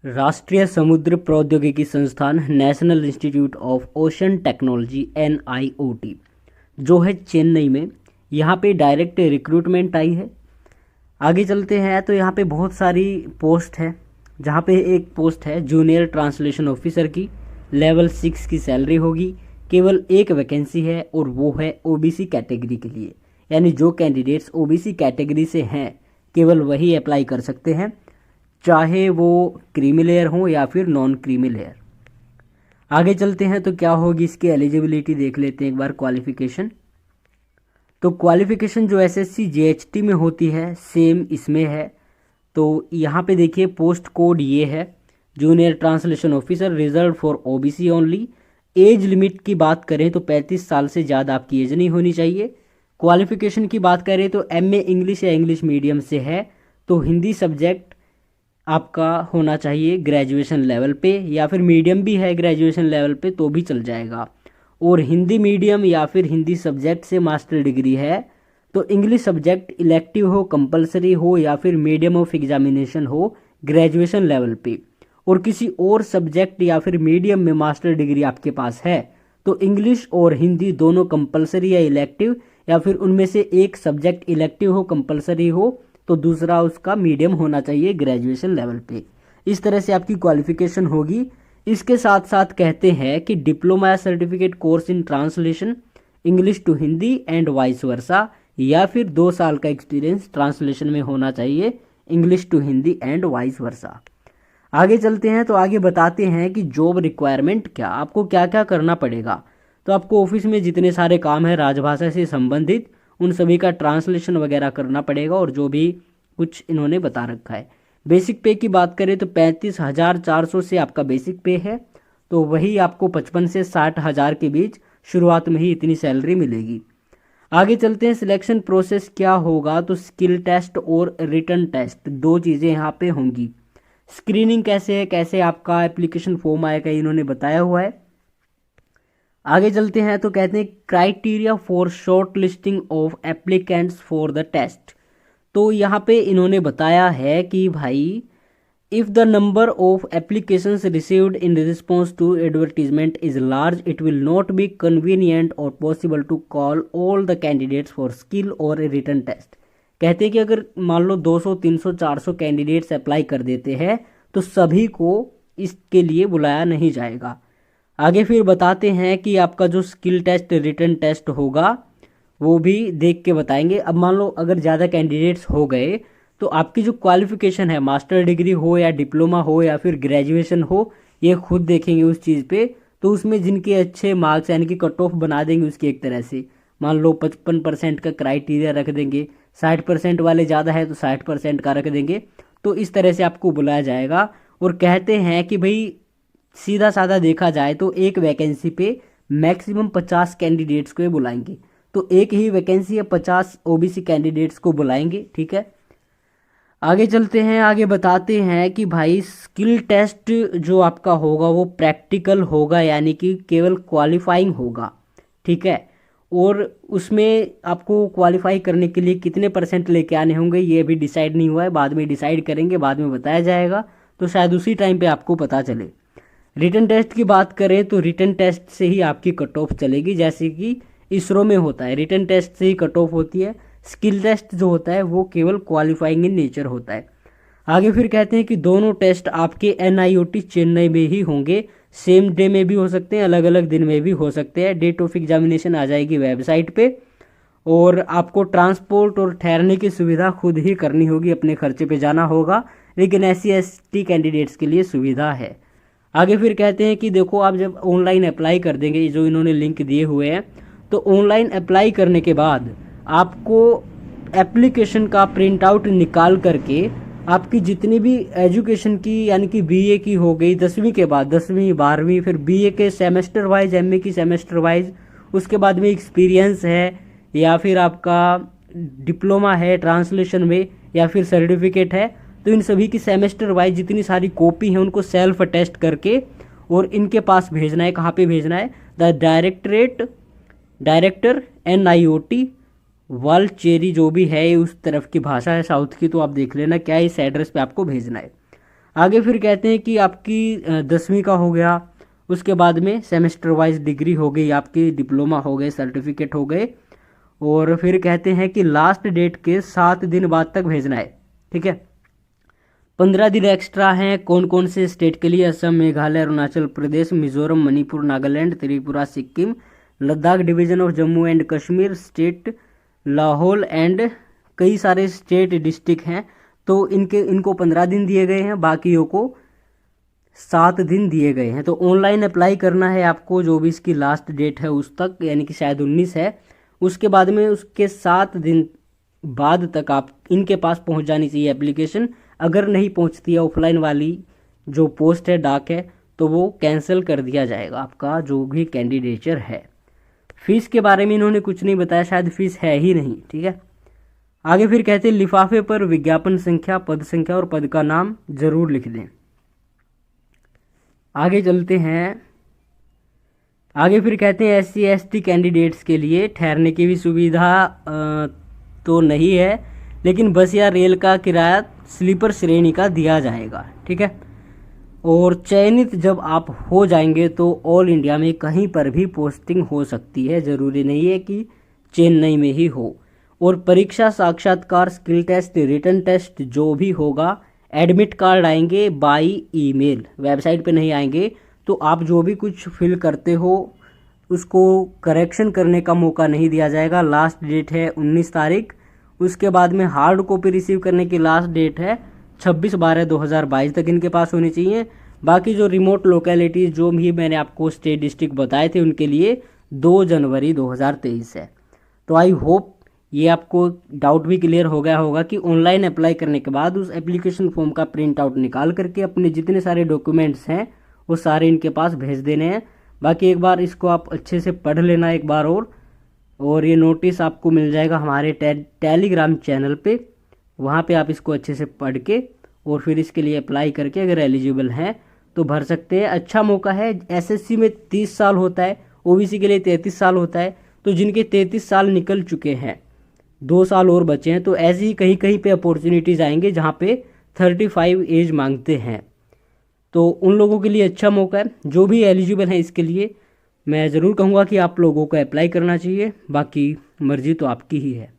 राष्ट्रीय समुद्र प्रौद्योगिकी संस्थान national institute of ocean technology NIOT जो है चेन्नई में, यहाँ पे डायरेक्ट रिक्रूटमेंट आई है। आगे चलते हैं तो यहाँ पे बहुत सारी पोस्ट है, जहाँ पे एक पोस्ट है जूनियर ट्रांसलेशन ऑफिसर की, लेवल 6 की सैलरी होगी। केवल एक वैकेंसी है और वो है OBC कैटेगरी के लिए, यानी जो कैंडिडेट्स OBC कैटेगरी से हैं केवल वही अप्लाई कर सकते हैं, चाहे वो क्रीमी लेयर हो या फिर नॉन क्रीमी लेयर। आगे चलते हैं तो क्या होगी इसकी एलिजिबिलिटी देख लेते हैं एक बार। क्वालिफिकेशन, तो क्वालिफिकेशन जो SSC JHT में होती है सेम इसमें है। तो यहाँ पे देखिए पोस्ट कोड ये है, junior translation officer, reserve for OBC only. Age limit की बात करें तो 35 साल से ज़्यादा आपकी एज नहीं होनी चाहिए। क्वालिफिकेशन की बात करें तो MA इंग्लिश या इंग्लिश मीडियम से है तो हिंदी सब्जेक्ट आपका होना चाहिए ग्रेजुएशन लेवल पे, या फिर मीडियम भी है ग्रेजुएशन लेवल पे तो भी चल जाएगा। और हिंदी मीडियम या फिर हिंदी सब्जेक्ट से मास्टर डिग्री है तो इंग्लिश सब्जेक्ट इलेक्टिव हो, कंपलसरी हो या फिर मीडियम ऑफ एग्जामिनेशन हो ग्रेजुएशन लेवल पे, और किसी और सब्जेक्ट या फिर मीडियम में मास्टर डिग्री आपके पास है तो इंग्लिश और हिंदी दोनों कंपलसरी या इलेक्टिव, या फिर उनमें से एक सब्जेक्ट इलेक्टिव हो, कंपलसरी हो तो दूसरा उसका मीडियम होना चाहिए ग्रेजुएशन लेवल पे। इस तरह से आपकी क्वालिफिकेशन होगी। इसके साथ साथ कहते हैं कि डिप्लोमा या certificate course in translation English to Hindi and vice versa, या फिर 2 साल का एक्सपीरियंस ट्रांसलेशन में होना चाहिए English to Hindi and vice versa. आगे चलते हैं तो आगे बताते हैं कि जॉब रिक्वायरमेंट क्या, आपको क्या क्या करना पड़ेगा। तो आपको ऑफिस में जितने सारे काम है राजभाषा से संबंधित उन सभी का ट्रांसलेशन वगैरह करना पड़ेगा, और जो भी कुछ इन्होंने बता रखा है। बेसिक पे की बात करें तो 35,400 से आपका बेसिक पे है, तो वही आपको 55 से 60,000 के बीच शुरुआत में ही इतनी सैलरी मिलेगी। आगे चलते हैं, सिलेक्शन प्रोसेस क्या होगा। तो स्किल टेस्ट और रिटन टेस्ट 2 चीज़ें यहाँ पे होंगी। स्क्रीनिंग कैसे है, कैसे आपका एप्लीकेशन फॉर्म आएगा, इन्होंने बताया हुआ है। आगे चलते हैं तो कहते हैं criteria for short listing of applicants for the test. तो यहाँ पे इन्होंने बताया है कि भाई if the number of applications received in response to advertisement is large it will not be convenient और possible to call all the candidates for skill और रिटन टेस्ट। कहते हैं कि अगर मान लो 200, 300, 400 कैंडिडेट्स अप्लाई कर देते हैं तो सभी को इसके लिए बुलाया नहीं जाएगा। आगे फिर बताते हैं कि आपका जो स्किल टेस्ट रिटन टेस्ट होगा वो भी देख के बताएंगे। अब मान लो अगर ज़्यादा कैंडिडेट्स हो गए तो आपकी जो क्वालिफिकेशन है, मास्टर डिग्री हो या डिप्लोमा हो या फिर ग्रेजुएशन हो, ये खुद देखेंगे उस चीज़ पे। तो उसमें जिनके अच्छे मार्क्स यानी कि कट ऑफ बना देंगे उसकी एक तरह से, मान लो 55% का क्राइटेरिया रख देंगे, 60% वाले ज़्यादा है तो 60% का रख देंगे, तो इस तरह से आपको बुलाया जाएगा। और कहते हैं कि भाई सीधा साधा देखा जाए तो एक वैकेंसी पे मैक्सिमम 50 कैंडिडेट्स को बुलाएंगे, तो एक ही वैकेंसी है 50 OBC कैंडिडेट्स को बुलाएंगे, ठीक है। आगे चलते हैं, आगे बताते हैं कि भाई स्किल टेस्ट जो आपका होगा वो प्रैक्टिकल होगा, यानी कि केवल क्वालिफाइंग होगा, ठीक है। और उसमें आपको क्वालिफाई करने के लिए कितने % लेके आने होंगे ये अभी डिसाइड नहीं हुआ है, बाद में डिसाइड करेंगे, बाद में बताया जाएगा, तो शायद उसी टाइम पे आपको पता चले। रिटन टेस्ट की बात करें तो रिटन टेस्ट से ही आपकी कट ऑफ चलेगी, जैसे कि इसरो में होता है, रिटन टेस्ट से ही कट ऑफ होती है। स्किल टेस्ट जो होता है वो केवल क्वालिफाइंग इन नेचर होता है। आगे फिर कहते हैं कि दोनों टेस्ट आपके NIOT चेन्नई में ही होंगे, सेम डे में भी हो सकते हैं, अलग अलग दिन में भी हो सकते हैं। डेट ऑफ एग्जामिनेशन आ जाएगी वेबसाइट पे, और आपको ट्रांसपोर्ट और ठहरने की सुविधा खुद ही करनी होगी, अपने खर्चे पे जाना होगा, लेकिन SC ST कैंडिडेट्स के लिए सुविधा है। आगे फिर कहते हैं कि देखो आप जब ऑनलाइन अप्लाई कर देंगे, जो इन्होंने लिंक दिए हुए हैं, तो ऑनलाइन अप्लाई करने के बाद आपको एप्लीकेशन का प्रिंट आउट निकाल करके आपकी जितनी भी एजुकेशन की, यानी कि BA की हो गई 10वीं के बाद, 10वीं 12वीं, फिर BA के सेमेस्टर वाइज, MA की सेमेस्टर वाइज, उसके बाद में एक्सपीरियंस है या फिर आपका डिप्लोमा है ट्रांसलेशन में या फिर सर्टिफिकेट है, तो इन सभी की सेमेस्टर वाइज जितनी सारी कॉपी हैं उनको सेल्फ अटेस्ट करके और इनके पास भेजना है। कहाँ पे भेजना है? द डायरेक्टर NIOT वालचेरी, जो भी है उस तरफ की भाषा है साउथ की, तो आप देख लेना क्या इस एड्रेस पे आपको भेजना है। आगे फिर कहते हैं कि आपकी 10वीं का हो गया, उसके बाद में सेमेस्टर वाइज डिग्री हो गई आपकी, डिप्लोमा हो गए, सर्टिफिकेट हो गए, और फिर कहते हैं कि लास्ट डेट के 7 दिन बाद तक भेजना है। ठीक है, 15 दिन एक्स्ट्रा हैं कौन कौन से स्टेट के लिए? Assam, Meghalaya, Arunachal Pradesh, Mizoram, Manipur, Nagaland, Tripura, Sikkim, Ladakh division of Jammu and Kashmir state, Lahaul and कई सारे स्टेट डिस्ट्रिक्ट हैं। तो इनको 15 दिन दिए गए हैं, बाकियों को 7 दिन दिए गए हैं। तो ऑनलाइन अप्लाई करना है आपको, जो भी इसकी लास्ट डेट है उस तक, यानी कि शायद 19 है। उसके बाद में उसके 7 दिन बाद तक आप इनके पास पहुंच जानी चाहिए एप्लीकेशन। अगर नहीं पहुंचती है ऑफलाइन वाली जो पोस्ट है, डाक है, तो वो कैंसिल कर दिया जाएगा आपका जो भी कैंडिडेचर है। फीस के बारे में इन्होंने कुछ नहीं बताया, शायद फीस है ही नहीं। ठीक है, आगे फिर कहते हैं लिफाफे पर विज्ञापन संख्या, पद संख्या और पद का नाम जरूर लिख दें। आगे चलते हैं, आगे फिर कहते हैं SC/ST कैंडिडेट्स के लिए ठहरने की भी सुविधा तो नहीं है, लेकिन बस या रेल का किराया स्लीपर श्रेणी का दिया जाएगा। ठीक है, और चयनित जब आप हो जाएंगे तो ऑल इंडिया में कहीं पर भी पोस्टिंग हो सकती है, ज़रूरी नहीं है कि चेन्नई में ही हो। और परीक्षा, साक्षात्कार, स्किल टेस्ट, रिटन टेस्ट जो भी होगा, एडमिट कार्ड आएंगे बाई ईमेल, वेबसाइट पे नहीं आएंगे। तो आप जो भी कुछ फिल करते हो उसको करेक्शन करने का मौका नहीं दिया जाएगा। लास्ट डेट है 19 तारीख। उसके बाद में हार्ड कॉपी रिसीव करने की लास्ट डेट है 26/12/2022 तक इनके पास होनी चाहिए। बाकी जो रिमोट लोकेलिटीज़ जो भी मैंने आपको स्टेट डिस्ट्रिक्ट बताए थे उनके लिए 2 जनवरी 2023 है। तो आई होप ये आपको डाउट भी क्लियर हो गया होगा कि ऑनलाइन अप्लाई करने के बाद उस एप्लीकेशन फॉर्म का प्रिंट आउट निकाल करके अपने जितने सारे डॉक्यूमेंट्स हैं वो सारे इनके पास भेज देने हैं। बाकी एक बार इसको आप अच्छे से पढ़ लेना एक बार और ये नोटिस आपको मिल जाएगा हमारे टेलीग्राम चैनल पे, वहाँ पे आप इसको अच्छे से पढ़ के और फिर इसके लिए अप्लाई करके अगर एलिजिबल हैं तो भर सकते हैं। अच्छा मौका है। SSC में 30 साल होता है, OBC के लिए 33 साल होता है। तो जिनके 33 साल निकल चुके हैं, 2 साल और बचे हैं, तो ऐसी ही कहीं कहीं पे अपॉर्चुनिटीज़ आएंगे जहाँ पे 35 एज मांगते हैं। तो उन लोगों के लिए अच्छा मौका है। जो भी एलिजिबल हैं इसके लिए मैं ज़रूर कहूँगा कि आप लोगों को अप्लाई करना चाहिए, बाकी मर्जी तो आपकी ही है।